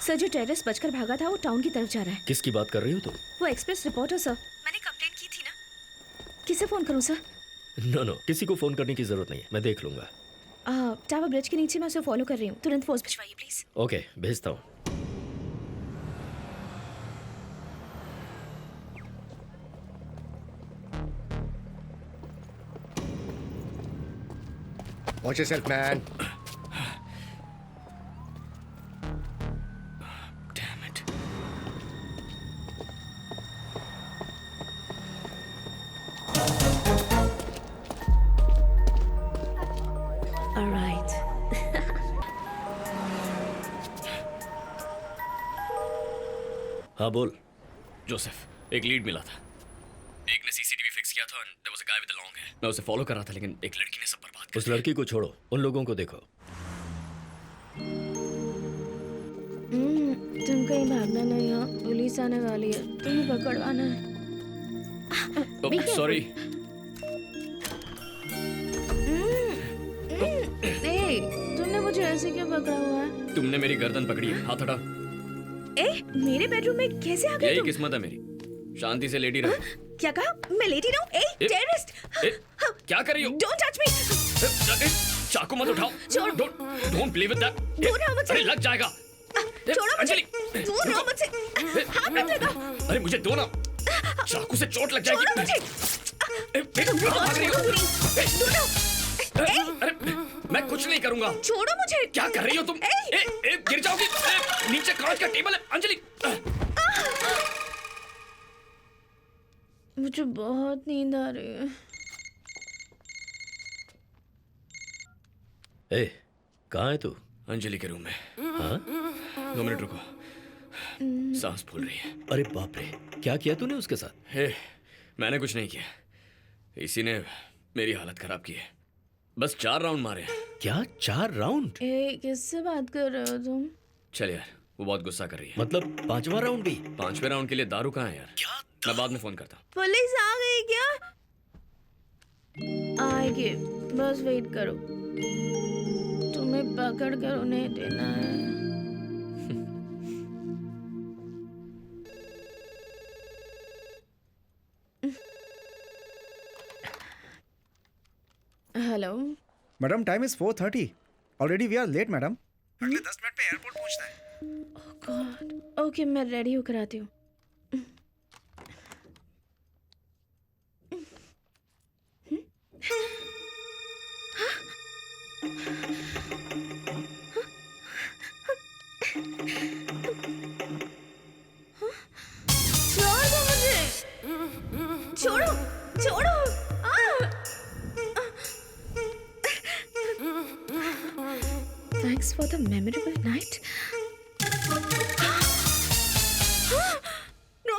Sir, जो terrorist बचकर भागा था वो टाउन की तरफ जा रहा है। किसकी बात कर रही हो तुम? वो एक्सप्रेस रिपोर्टर सर। मैंने कंप्लेंट की थी ना। किसे फोन करूं सर? नो, किसी को फोन करने की जरूरत नहीं है, मैं देख लूंगा। टावर ब्रिज के नीचे मैं उसे फॉलो कर रही हूँ, तुरंत फोर्स भिजवाइए प्लीज। ओके, भेजता हूँ। Watch yourself, man. Damn it. All right. हाँ बोल। जोसेफ, एक लीड मिला था। एक ने सीसीटीवी फिक्स किया था और there was a guy with a long hair. मैं उसे फॉलो कर रहा था लेकिन एक लड़की ने सब बर्बाद कर उस दिया। लड़की को छोड़ो, उन लोगों को देखो। तुम कहीं भागना नहीं हो, पुलिस आने वाली है, तुम्हें पकड़वाना है। सॉरी। तुमने मुझे ऐसे क्यों पकड़ा हुआ है? तुमने मेरी गर्दन पकड़ी है, हाथ हटा। मेरे बेडरूम में कैसे आ गए यही तुम? किस्मत है मेरी। शांति से लेटी रहो। क्या कहा? मैं लेटी रहूं? टेररिस्ट! क्या कर रही हो? Don't touch me! चाकू मत उठाओ। छोड़। Don't play with that. दूर रहो मुझसे। अरे लग जाएगा। छोड़ो मुझे। अंजलि, दूर रहो मुझसे। हाथ मत लगाओ। अरे मुझे दो ना, चाकू से चोट लग जाएगी। छोड़ो मुझे। कहाँ भाग रही हो? दूर रहो। अरे मैं कुछ नहीं करूंगा। छोड़ो मुझे। क्या कर रही हो तुम? गिर जाओगी। नीचे कांच का टेबल है। अंजलि, मुझे बहुत नींद आ रही है। कहाँ है तू? अंजलि के रूम में। हाँ? 2 मिनट रुको, सांस फूल रही है। अरे बाप रे, क्या किया तूने उसके साथ? मैंने कुछ नहीं किया, इसी ने मेरी हालत खराब की है। बस 4 राउंड मारे हैं। क्या 4 राउंड? किससे बात कर रहे हो तुम? चल यार, वो बहुत गुस्सा कर रही है। मतलब 5वां राउंड भी? 5वें राउंड के लिए दारू कहाँ है यार? क्या? मैं बाद में फोन करता हूँ। पुलिस आ गई क्या? आएगी, बस वेट करो। तुम्हें पकड़ कर उन्हें देना है। Hello madam, time is 4:30। Already we are late madam. अगले 10 मिनट में एयरपोर्ट पहुंचना है। Oh god. ओके, मैं रेडी होकर आती हूँ। छोड़ दो मुझे। छोड़ो, छोड़ो। Thanks for the memorable night. No.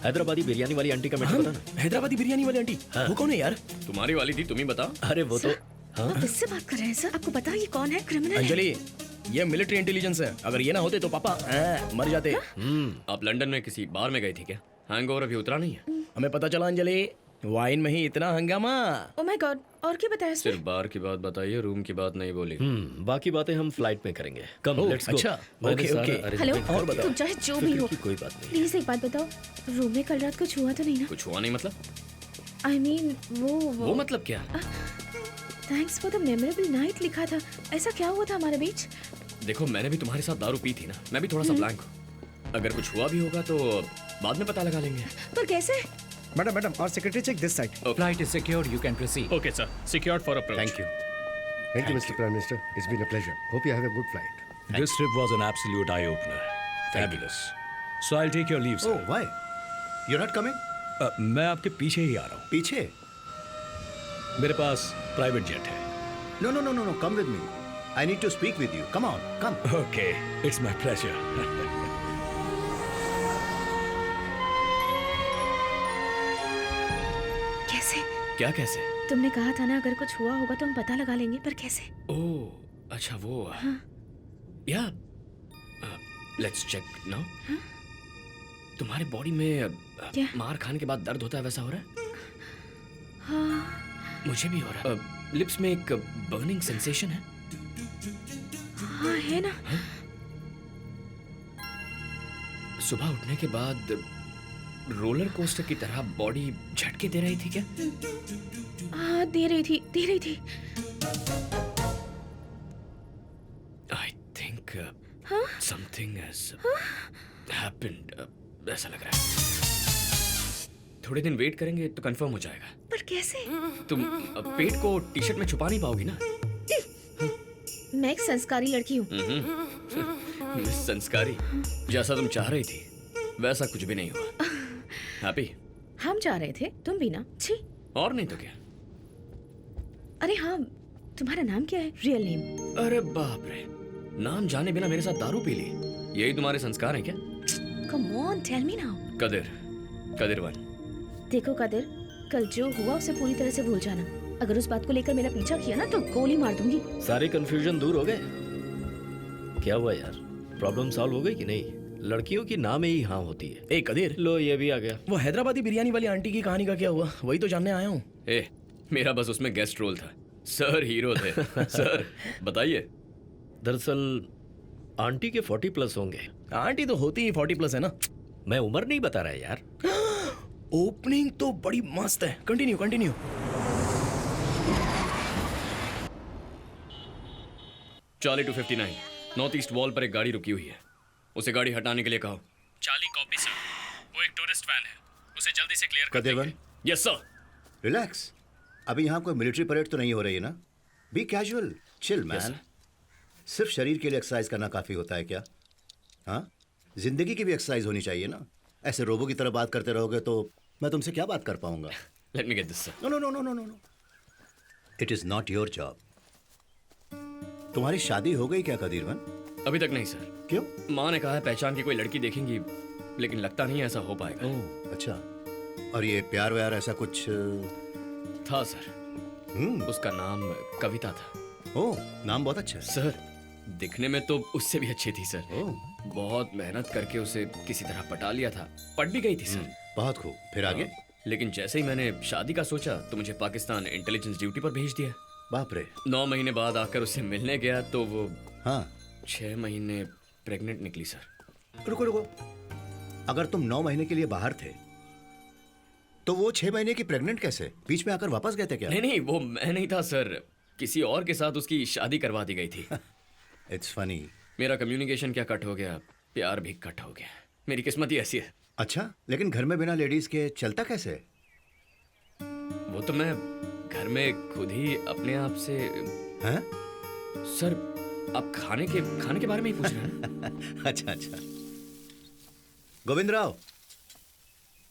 Hyderabadi biryani वाली आंटी का मैटर बता ना। हैदराबादी बिरयानी वाली आंटी? हाँ। वो कौन है यार? तुम्हारी वाली थी, तुम ही बताओ। अरे वो तो हाँ? आप किससे बात कर रहे हैं सर? आपको पता है ये कौन है? क्रिमिनल है। अंजलि, ये मिलिट्री इंटेलिजेंस है। अगर ये ना होते तो पापा मर जाते। आप लंदन में किसी बार में गई थी क्या? हैंगओवर अभी उतरा नहीं है? हमें पता चला अंजलि, वाइन में ही इतना हंगामा। ओह माय गॉड, और क्या बताया इसने? सिर्फ बार की बात बताइए, रूम की बात नहीं बोली। बाकी बातें हम फ्लाइट में करेंगे। कम, लेट्स गो। अच्छा, ओके, ओके। हेलो, और बताओ। तुम चाहे जो भी हो, कोई बात नहीं। प्लीज एक बात बताओ, रूम में कल रात कुछ हुआ तो नहीं ना? कुछ हुआ नहीं मतलब? आई मीन वो मतलब क्या? Thanks for the memorable night लिखा था, ऐसा क्या हुआ था हमारे बीच? देखो, मैंने भी तुम्हारे साथ दारू पी थी ना, मैं भी थोड़ा सा ब्लैंक हूँ। अगर कुछ हुआ भी होगा तो बाद में पता लगा लेंगे। पर कैसे? Madam, our secretary check this side. Flight is secured, you can proceed. Okay, sir. Secured for approach. Thank you. Thank you, Mr. Prime Minister. It's been a pleasure. Hope you have a good flight. This trip was an absolute eye-opener. Fabulous. So I'll take your leave, sir. Oh, why? You're not coming? मैं आपके पीछे ही आ रहा हूँ। पीछे? मेरे पास private jet है। No. Come with me. I need to speak with you. Come on, come. Okay, it's my pleasure. कैसे? क्या कैसे? तुमने कहा था ना अगर कुछ हुआ होगा तो हम पता लगा लेंगे, पर कैसे? ओह अच्छा, वो या लेट्स चेक नाउ। तुम्हारे बॉडी में क्या? मार खाने के बाद दर्द होता है, वैसा हो रहा है? हाँ। मुझे भी हो रहा है। लिप्स में एक बर्निंग सेंसेशन है। हाँ है ना। सुबह उठने के बाद रोलर कोस्टर की तरह बॉडी झटके दे रही थी क्या? हाँ दे रही थी। I think something has happened, ऐसा लग रहा है। थोड़े दिन वेट करेंगे तो कंफर्म हो जाएगा। पर कैसे? तुम पेट को टी शर्ट में छुपा नहीं पाओगी ना? मैं एक संस्कारी लड़की हूँ। मिस संस्कारी, जैसा तुम चाह रही थी वैसा कुछ भी नहीं हुआ। हैप्पी? हम जा रहे थे, तुम भी ना। छी। और नहीं तो क्या। अरे हाँ, तुम्हारा नाम क्या है? Real name? अरे बाप रे, नाम जाने बिना मेरे साथ दारू पी ली, यही तुम्हारे संस्कार हैं क्या? Come on, tell me now. Kadir one. देखो कदिर, कल जो हुआ उसे पूरी तरह से भूल जाना। अगर उस बात को लेकर मेरा पीछा किया ना तो गोली मार दूंगी। सारे कंफ्यूजन दूर हो गए? क्या हुआ यार, प्रॉब्लम सॉल्व हो गई कि नहीं? लड़कियों की नाम ही हाँ होती है। ए कदीर, लो ये भी आ गया। वो हैदराबादी बिरयानी वाली आंटी की कहानी का क्या हुआ? वही तो जानने आया हूँ। ए, मेरा बस उसमें गेस्ट रोल था, सर हीरो थे। सर बताइए। दरअसल आंटी के 40+ होंगे। आंटी तो होती ही 40+ है ना। मैं उम्र नहीं बता रहा है यार। ओपनिंग तो बड़ी मस्त है, continue. Charlie 259 north east wall पर एक गाड़ी रुकी हुई है, उसे गाड़ी हटाने के लिए कहो। चार्ली कॉपी सर, वो एक टूरिस्ट वैन है, उसे जल्दी से क्लियर कर कदिर वन, दीजिए। Yes sir. रिलैक्स। अभी यहाँ कोई मिलिट्री परेड तो नहीं हो रही है ना? Be casual, chill Yes, man. sir. सिर्फ शरीर के लिए एक्सरसाइज करना काफी होता है क्या? हाँ, जिंदगी की भी एक्सरसाइज होनी चाहिए ना। ऐसे रोबो की तरह बात करते रहोगे तो मैं तुमसे क्या बात कर पाऊंगा? Let me get this sir. No. It is not your job. तुम्हारी शादी हो गई क्या कदीरवन? अभी तक नहीं सर। क्यों? माँ ने कहा है पहचान की कोई लड़की देखेंगी, लेकिन लगता नहीं ऐसा हो पाएगा। ओह अच्छा। और ये प्यार व्यार ऐसा कुछ? था सर, उसका नाम कविता था। ओह, नाम बहुत अच्छा है। सर दिखने में तो उससे भी अच्छी थी सर। ओह, बहुत मेहनत करके उसे किसी तरह पटा लिया था, पट भी गई थी सर। बहुत खूब। फिर आगे? लेकिन जैसे ही मैंने शादी का सोचा तो मुझे पाकिस्तान इंटेलिजेंस ड्यूटी पर भेज दिया। बाप रे। 9 महीने बाद आकर उससे मिलने गया तो वो हाँ, 6 महीने प्रेग्नेंट निकली सर। रुको। अगर तुम 9 महीने के लिए बाहर थे तो वो 6 महीने की प्रेग्नेंट कैसे? बीच में आकर वापस गए थे क्या? नहीं, वो मैं नहीं था सर, किसी और के साथ उसकी शादी करवा दी गई थी। It's funny. मेरा कम्युनिकेशन क्या कट हो गया, प्यार भी कट हो गया। मेरी किस्मत ही ऐसी है। अच्छा, लेकिन घर में बिना लेडीज के चलता कैसे? वो तो मैं घर में खुद ही अपने आप से। हैं? सर आप खाने के बारे में ही पूछ रहे हैं? अच्छा। गोविंद राव,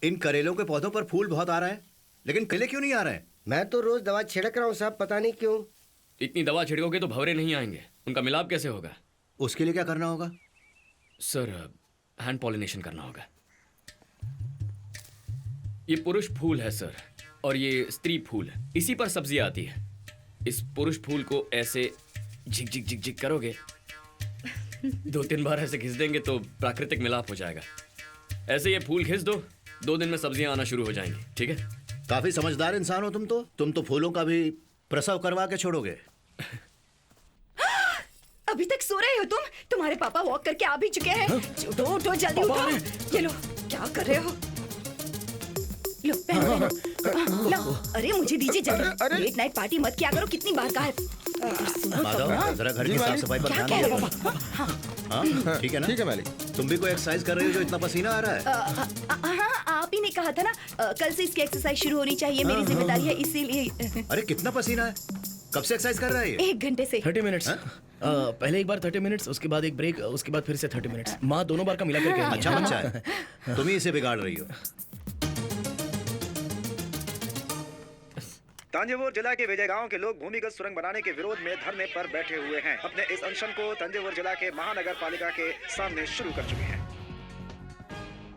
इन करेलों के पौधों पर फूल बहुत आ रहे हैं, लेकिन केले क्यों नहीं आ रहे हैं? मैं तो रोज दवा छिड़क रहा हूँ साहब, पता नहीं क्यों। इतनी दवा छिड़कोगे तो भंवरे नहीं आएंगे, उनका मिलाप कैसे होगा? उसके लिए क्या करना होगा? सर हैंड पॉलिनेशन करना होगा। ये पुरुष फूल है सर, और ये स्त्री फूल है, इसी पर सब्जियां आती है। इस पुरुष फूल को ऐसे झिक करोगे, 2-3 बार ऐसे घिस देंगे तो प्राकृतिक मिलाप हो जाएगा। ऐसे ये फूल घिस दो, 2 दिन में सब्जियां आना शुरू हो जाएंगी। ठीक है? काफी समझदार इंसान हो तुम तो फूलों का भी प्रसव करवा के छोड़ोगे। अभी तक सो रहे हो तुम? तुम्हारे पापा वॉक करके आ भी चुके हैं। उठो जल्दी उठो। ये लो, क्या कर रहे हो? लो पहनो। लो, अरे मुझे दीजिए जल्दी। लेट नाइट पार्टी मत किया करो, कितनी बार कहा है। माधव, जरा घर की साफ सफाई पर क्या ध्यान कह दो। रहे हो? हाँ, ठीक है ना? ठीक है मालिक। तुम भी कोई एक्सरसाइज कर रही हो जो इतना पसीना आ रहा है? हाँ, आप ही ने कहा था ना, कल से इसकी एक्सरसाइज शुरू होनी चाहिए, मेरी जिम्मेदारी है, इसीलिए। अरे कितना पसीना है? कब से एक्सरसाइज कर रहा है ये? 1 घंटे से। 30 मिनट्स। पहले एक बार 30 मिनट्स, उसके बाद एक ब्रेक, उसके बाद फिर से 30 मिनट्स। माँ दोनों बार का मिला करके। अच्छा बच्चा है, तुम ही इसे बिगाड़ रही हो। तंजावुर जिला के विजय गांव के लोग भूमिगत सुरंग बनाने के विरोध में धरने पर बैठे हुए हैं। अपने इस अनशन को तंजावुर जिला के महानगर पालिका के सामने शुरू कर चुके हैं।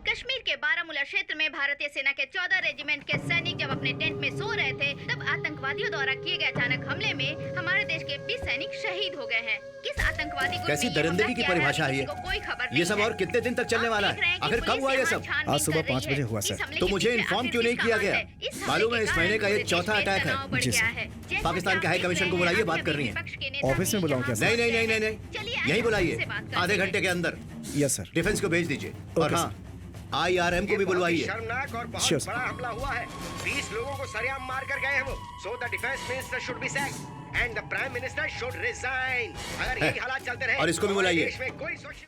कश्मीर के बारामूला क्षेत्र में भारतीय सेना के 14 रेजिमेंट के सैनिक जब अपने टेंट में सो रहे थे, तब आतंकवादियों द्वारा किए गए अचानक हमले में हमारे देश के 20 सैनिक शहीद हो गए हैं। किस आतंकवादी ग्रुप कैसी ने ये हमला दरिंदगी की किया है, परिभाषा है अभी ये? किसी को कोई खबर ये नहीं सब है। और कितने दिन तक चलने आप वाला देख रहे है? हैं कि आखिर कब पुलिस हुआ ये यहाँ सब? छानबीन आज सुबह कर रही 5 बजे है। हुआ, इस सर। हमले तो के मुझे पीछे इन्फॉर्म आखिर क्यों नहीं किसका किया हाथ गया? है? इस हमले मालूम है के इस कारण महीने का ये पूरे देश चौथा में अटैक है। तनाव बढ़ जी, गया सर। है। जैसा पाकिस्तान कि के आप हाई देख कमीशन रहे को हैं, बुलाइए, अभी बात अभी करनी है। विपक्ष के नेता ऑफिस में भी बुलाऊं क्या, यहाँ सर? नहीं नहीं उपस्थित नहीं हैं। नहीं चलिए यहीं आइए बुलाइए, उनसे बात करते आधे हैं। घंटे के अंदर यस सर। डिफेंस को भेज दीजिए। और ओके, हाँ, IRM को भी बुलवाइए। शर्मनाक और बहुत Sure, sir. बड़ा हमला हुआ है। 20 लोगों को सरेआम मार कर गए हैं वो। So the defense minister should be sacked and the prime minister should resign. अगर यही हालात चलते रहे और इसको भी तो हमारे बुलाइए। देश में कोई